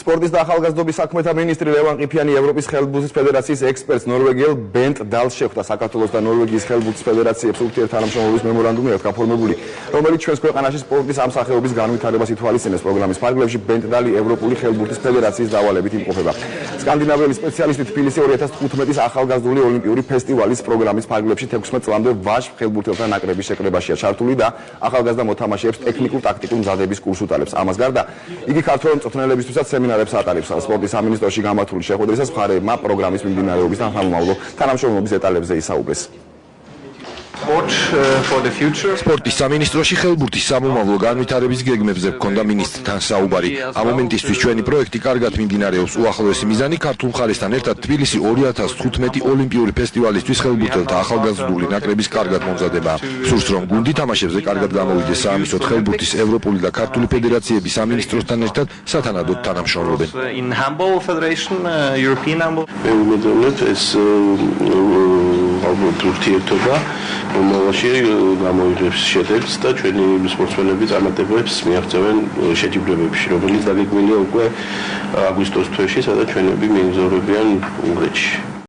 სპორტის და ახალგაზრდობის საქმეთა მინისტრი ლევან ყიფიანი ევროპის ხელბურთის ფედერაციის ექსპერტს ნორვეგიელ ბენტ დალს შეხვდა. საქართველოს და ნორვეგიის ხელბურთის ფედერაციებს ურთიერთთანამშრომლობის მემორანდუმი აქვს გაფორმებული, რომელიც ჩვენს ქვეყანაში სპორტის ამ სახეობის განვითარებას ითვალისწინებს. პროგრამის ფარგლებში ბენტ დალი ევროპული ხელბურთის ფედერაციის დავალებით იმყოფება. სკანდინავიელი სპეციალისტი თბილისი 2015-ის ახალგაზრდული ოლიმპიური ფესტივალის პროგრამის ფარგლებში 16 წლამდე ვაჟ ხელბურთელთა ნაკრების შეკრებაშია ჩართული და ახალგაზრდა მოთამაშეებს ტექნიკურ-ტაქტიკურ მზადების კურსს უტარებს. ამას გარდა იგი ქართველ მწვრთნელებისთვისაც სემინარებს ატარებს. სპორტის სამინისტროში გამართული შეხვედრისას მხარეებმა პროგრამის მიმდინარეობის და სამომავლო თანამშრომლობის დეტალებზე ისაუბრეს. სპორტის სამინისტროში ხელბურთის სამომავლო განვითარების გეგმებზე ჰქონდა მინისტრთან საუბარი. ამ მომენტისთვის ჩვენი პროექტი კარგად მიმდინარეობს. უახლოესი მიზანი ქართულ მხარესთან ერთად თბილისი 2015 ოლიმპიური ფესტივალისთვის ხელბურთელთა ახალგაზრდული ნაკრების კარგად მომზადება. სურს რომ გუნდი თამაშებზე კარგად გამოვიდეს. საამისოდ ხელბურთის ევროპული და ქართული ფედერაციები სამინისტროსთან ერთად სათანადოდ თანამშრომლობენ. ურთიერთობა მომავალში გამოიღებს შედეგს და ჩვენი სპორტსმენები წარმატებებს მიაღწევენ შეჯიბრებებში, რომელიც დაგეგმილია უკვე აგვისტოს თვეში, სადაც ჩვენები მიემგზავრებიან უნგრეთში.